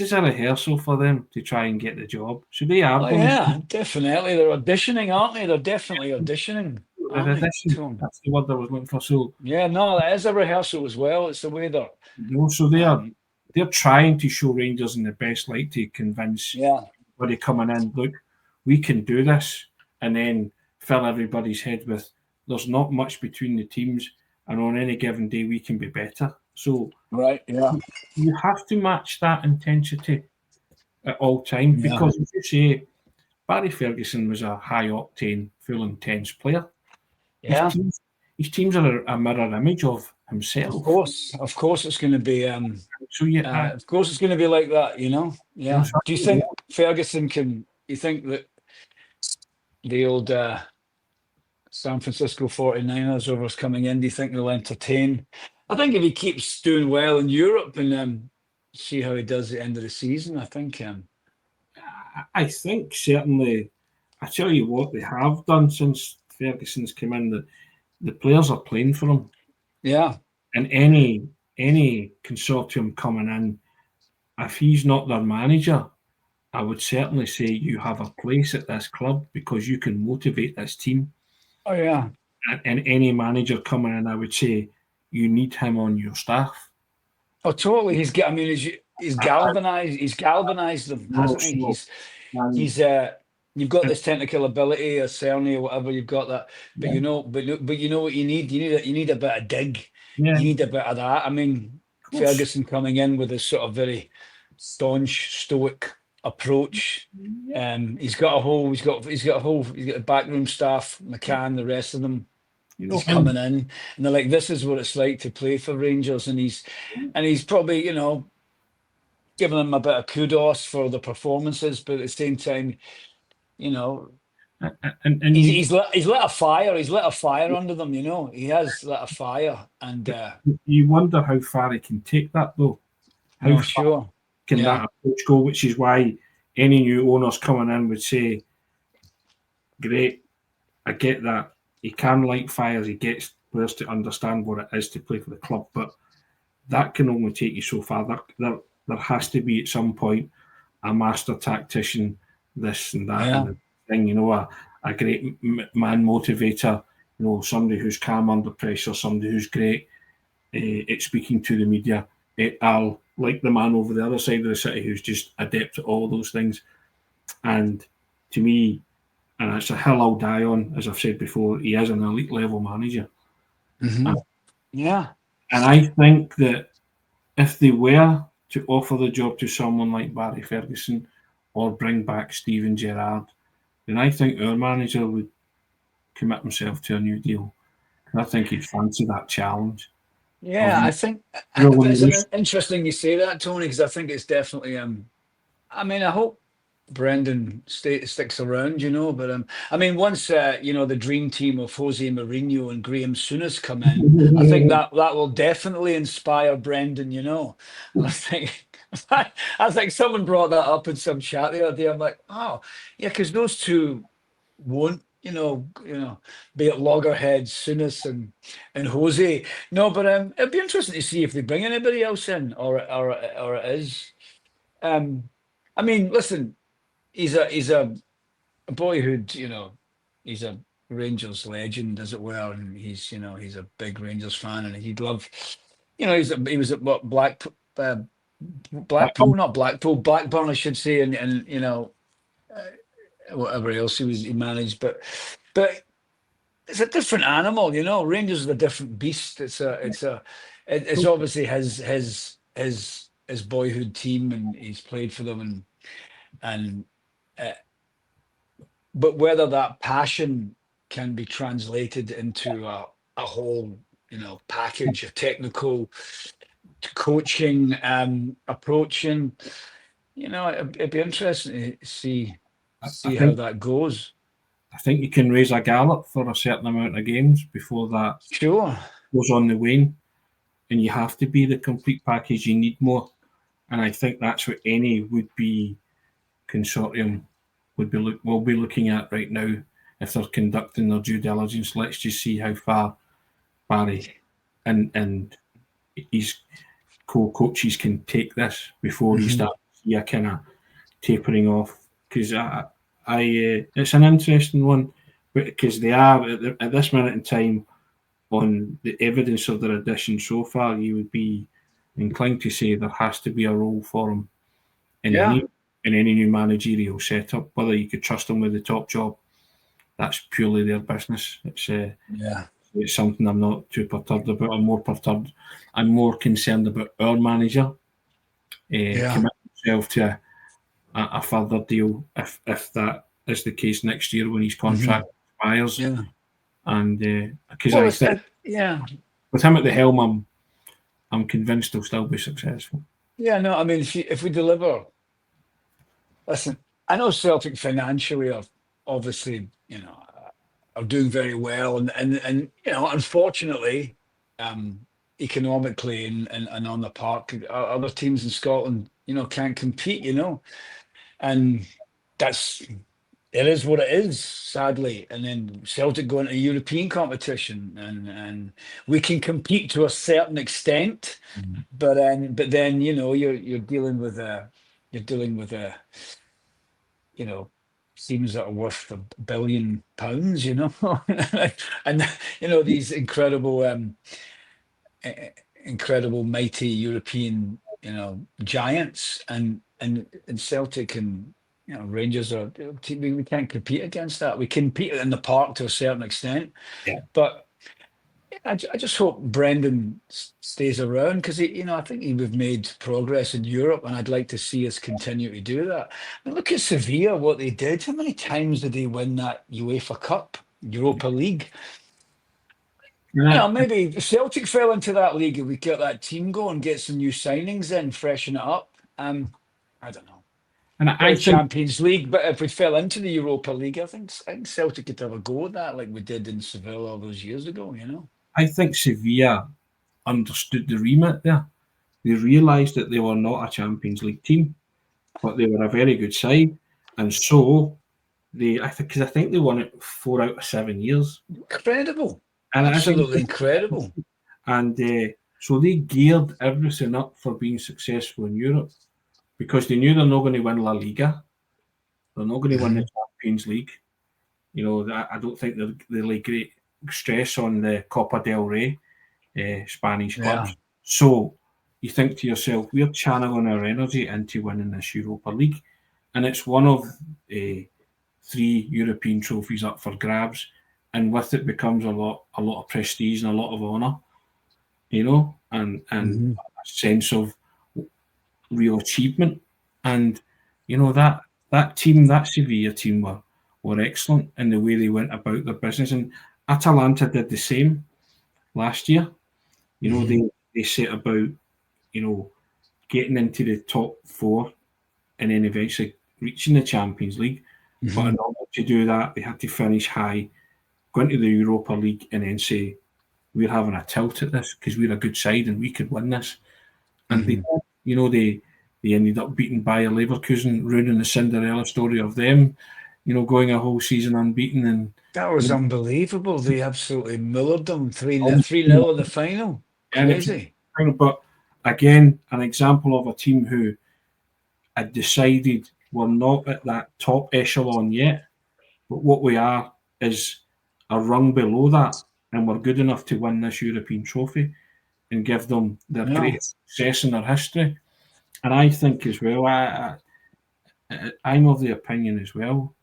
is a rehearsal for them to try and get the job. So they are Oh going to yeah, definitely. They're auditioning, aren't they? They're definitely auditioning, their aren't they, audition. Tom? That's the word I was looking for. So Yeah, no, that is a rehearsal as well. It's the way they're so um they're trying to show Rangers in the best light to convince yeah. everybody coming in, look, we can do this, and then fill everybody's head with there's not much between the teams, and on any given day we can be better. So Right, yeah. you have to match that intensity at all times Yeah. because, as you say, Barry Ferguson was a high octane, full intense player. His Yeah. teams, his teams are a mirror image of himself. Of course it's gonna be So yeah, of course it's gonna be like that, you know? Yeah. so Do you think Ferguson can you think that the old San Francisco 49ers overs coming in, do you think they'll entertain? I think if he keeps doing well in Europe and see how he does at the end of the season, I think I think certainly. I tell you what, they have done since Ferguson's come in. The players are playing for him, yeah. and any consortium coming in, if he's not their manager, I would certainly say you have a place at this club because you can motivate this team. Oh yeah. And any manager coming in, I would say you need him on your staff. Oh, totally. I mean, he's galvanized them, No, hasn't he? so, and He's you've got this technical ability, a Cerny or whatever, you've got that. But yeah, you know what you need? You need a bit of dig. yeah, You need a bit of that. I mean, of course. Ferguson coming in with this sort of very staunch, stoic approach. Yeah, He's got a backroom staff, McCann, the rest of them. you He's know, coming in and they're like, this is what it's like to play for Rangers. And he's probably, giving them a bit of kudos for the performances, but at the same time, you know, and you he's lit a fire. He's lit a fire under them. He has lit a fire, and you wonder how far he can take that though. How no, far sure, can yeah, that approach go? Which is why any new owners coming in would say, "Great, I get that. He can light fires. He gets players to understand what it is to play for the club, but that can only take you so far. There has to be at some point a master tactician, this and that, yeah, and the thing. A great man motivator. Somebody who's calm under pressure. Somebody who's great at speaking to the media. I'll like the man over the other side of the city who's just adept at all those things. And to me, and it's a hill I'll die on, as I've said before, he is an elite level manager. hmm, yeah, And I think that if they were to offer the job to someone like Barry Ferguson or bring back Steven Gerrard, then I think our manager would commit himself to a new deal. And I think he'd fancy that challenge of yeah. I think drilling it's loose. interesting you say that, Tony, because I think it's definitely. I mean, I hope Brendan sticks around, but I mean, once the dream team of Jose Mourinho and Graham Souness come in, I think that will definitely inspire Brendan. And I think I think someone brought that up in some chat the other day. I'm like, oh yeah, because those two won't. Be it loggerheads, Souness and Jose. No, but it'd be interesting to see if they bring anybody else in, or it is. Um, I mean, listen, he's a boyhood, he's a Rangers legend, as it were, and he's a big Rangers fan, and he'd love, he was at what Blackpool, not Blackpool, Blackburn, I should say, and whatever else he managed, but it's a different animal, Rangers is a different beast. It's obviously his boyhood team, and he's played for them, and. Uh, but whether that passion can be translated into a whole package, a technical coaching, approaching. You know, it'd be interesting to I see how think that goes. I think you can raise a gallop for a certain amount of games before that Sure. goes on the wane, and you have to be the complete package. You need more, and I think that's what any would-be consortium will be looking at right now if they're conducting their due diligence. Let's just see how far Barry and his co-coaches can take this before you start to see a kind of tapering off. Because it's an interesting one, because they are at this minute in time, on the evidence of their addition so far, you would be inclined to say there has to be a role for them in Yeah. any new managerial setup. Whether you could trust them with the top job, that's purely their business. Yeah. It's something I'm not too perturbed about. I'm more concerned about our manager Yeah. committing himself to a further deal if that is the case next year when his contract expires. Yeah. And because Well, I think yeah. with him at the helm, I'm convinced he'll still be successful. Yeah. No, I mean, if we deliver, listen, I know Celtic financially are obviously, are doing very well, and unfortunately, economically and on the park, other teams in Scotland, can't compete, and that's it is what it is, sadly. And then Celtic going to European competition, and we can compete to a certain extent, but then you're dealing with teams that are worth £1 billion, and these incredible mighty European giants, and Celtic and Rangers are we can't compete against that. We compete in the park to a certain extent, Yeah. but I just hope Brendan stays around, because I think we've made progress in Europe, and I'd like to see us continue to do that. And look at Sevilla, what they did. How many times did they win that UEFA Cup, Europa League? Maybe if Celtic fell into that league, if we get that team going, get some new signings in, freshen it up. I don't know. And I Well, think Champions League, but if we fell into the Europa League, I think Celtic could have a go at that, like we did in Seville all those years ago. Sevilla understood the remit there. They realised that they were not a Champions League team, but they were a very good side, and so I think they won it 4 out of 7 years, Incredible, and absolutely incredible. And so they geared everything up for being successful in Europe, because they knew they're not going to win La Liga, they're not going to win the Champions League. I don't think they lay great stress on the Copa del Rey, Spanish clubs. Yeah. So you think to yourself, we're channeling our energy into winning this Europa League, and it's one of 3 European trophies up for grabs, and with it becomes a lot of prestige and a lot of honour, and a sense of real achievement. And that team, that Sevilla team, were excellent in the way they went about their business, and Atalanta did the same last year. They set about getting into the top 4, and then eventually reaching the Champions League. But in order to do that, they had to finish high, go into the Europa League, and then say, we're having a tilt at this because we're a good side and we could win this. And they ended up beating Bayer Leverkusen, ruining the Cinderella story of them, going a whole season unbeaten. And that was unbelievable. They absolutely mullered them 3-0 in the final. Crazy. But again, an example of a team who had decided we're not at that top echelon yet, but what we are is a rung below that, and we're good enough to win this European trophy and give them their greatest success in their history. And I think as well, I'm of the opinion as well,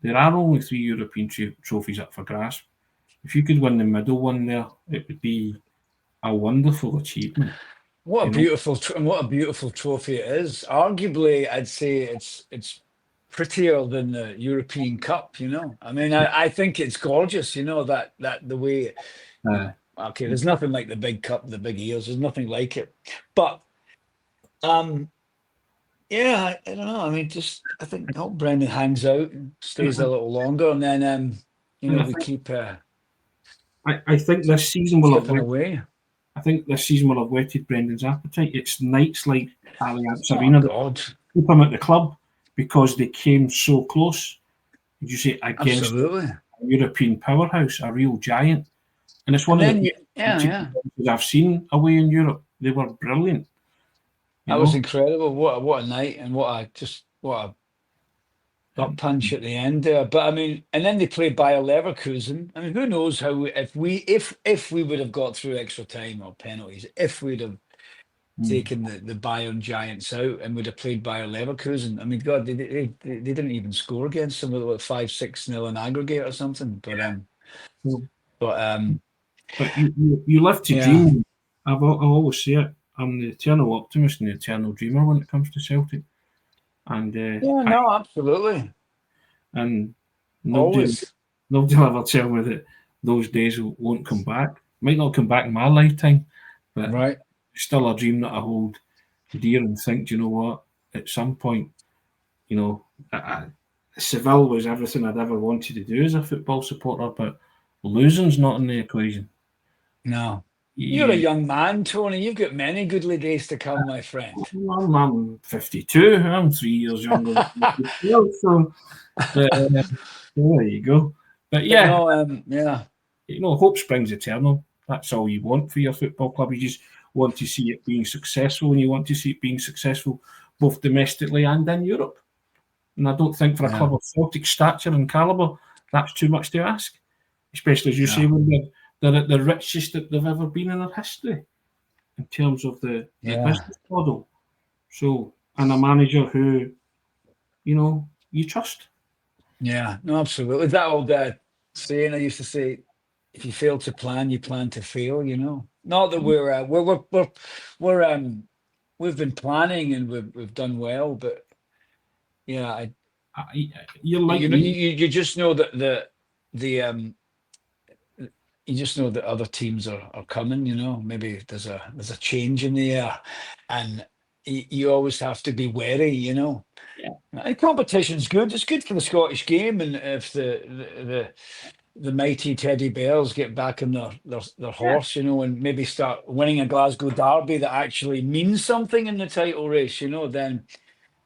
there are only 3 European trophies up for grasp. If you could win the middle one there, it would be a wonderful achievement. What a beautiful trophy it is. Arguably, I'd say it's prettier than the European Cup. I mean, I think it's gorgeous. That the way okay, there's nothing like the big cup, the big ears. There's nothing like it. But yeah, I don't know. I mean, just I think hope Brendan hangs out and stays a little longer, and then we keep I think this season will have chipping away. I think this season will have whetted Brendan's appetite. It's nights like Allianz Oh Arena that God, keep him at the club because they came so close. Would you say against absolutely. a European powerhouse, a real giant? And it's one And of then the yeah, I've seen away in Europe. They were brilliant. that was incredible. What a night, and what a gut punch at the end there. But I mean, and then they played Bayer Leverkusen. I mean, who knows how if we would have got through extra time or penalties, if we'd have taken the Bayern giants out and would have played Bayer Leverkusen. I mean, God, they didn't even score against them with like 5-6-0 in aggregate or something. But you live to dream. I always say it. I'm the eternal optimist and the eternal dreamer when it comes to Celtic. And no, absolutely. And nobody Always. will ever tell me that those days won't come back. Might not come back in my lifetime, but Right. it's still a dream that I hold dear and think, do you know what? At some point, Seville was everything I'd ever wanted to do as a football supporter, but losing's not in the equation. No. You're a young man, Tony. You've got many goodly days to come, my friend. I'm 52. I'm 3 years younger than you, so there you go. But hope springs eternal. That's all you want for your football club. You just want to see it being successful, and you want to see it being successful both domestically and in Europe. And I don't think for a club of Celtic stature and calibre, that's too much to ask. Especially, as you say, when they're at the richest that they've ever been in their history in terms of the business model. So, and a manager who, you trust. Yeah, no, absolutely. That old saying I used to say, if you fail to plan, you plan to fail. Not that we've been planning and we've done well, but yeah, you just know that you just know that other teams are coming. Maybe there's a change in the air, and you always have to be wary. And competition's good. It's good for the Scottish game, and if the mighty teddy bears get back on their horse, and maybe start winning a Glasgow derby that actually means something in the title race, then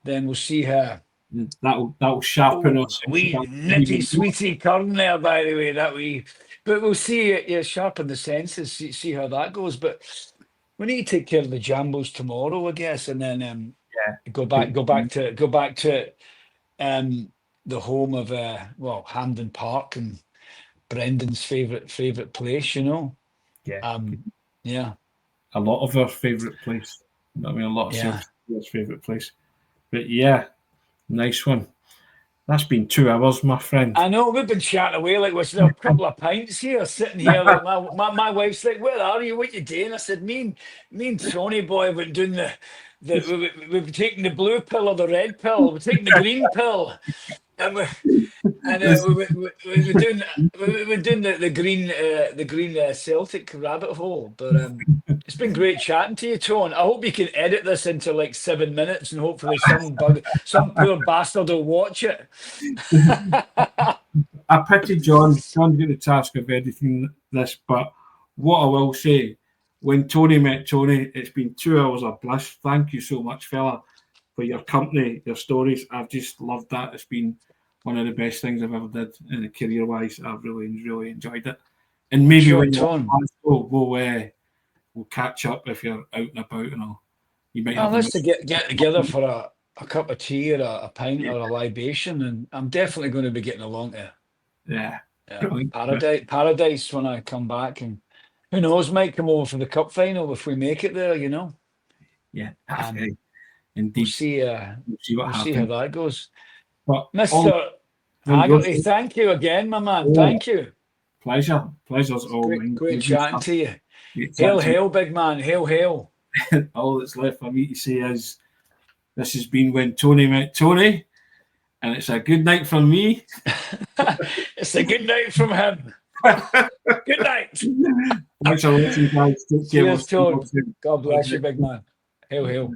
we'll see how that'll sharpen us. We nitty sweetie Curran there, by the way, but we'll see. Sharpen the senses, see how that goes. But we need to take care of the Jambos tomorrow, I guess, and then go back to the home of Hampden Park and Brendan's favorite place. A lot of our favorite place. I mean, a lot of Celtic's favorite place. But nice one. That's been 2 hours, my friend. I know, we've been chatting away like we're still a couple of pints here, sitting here. Like my wife's like, "Where are you? What you doing?" I said, "Me and Tony boy have been doing we've taken the blue pill or the red pill. We're taking the green pill, and we're doing the green Celtic rabbit hole." But it's been great chatting to you, Tone. I hope you can edit this into like 7 minutes, and hopefully some poor bastard will watch it. I pity John. John's got the task of editing this, but what I will say, when Tony met Tony, it's been 2 hours of bliss. Thank you so much, fella, for your company, your stories. I've just loved that. It's been one of the best things I've ever did in career-wise. I've really enjoyed it. And maybe when you're we'll catch up if you're out and about and all. You might have let's get together for a cup of tea or a pint or a libation, and I'm definitely going to be getting along to paradise when I come back, and who knows, might come over for the cup final if we make it there. Yeah, indeed. We'll see how that goes. But Mr. Haggerty, thank you again, my man. Thank you. Pleasure's all mine. Great chatting to you. Hail, big man. Hail. All that's left for me to say is this has been When Tony Met Tony, and it's a good night from me. It's a good night from him. Good night. Thanks for listening, guys. Take care. Cheers, Tone. God bless you, big man. Hail, hail.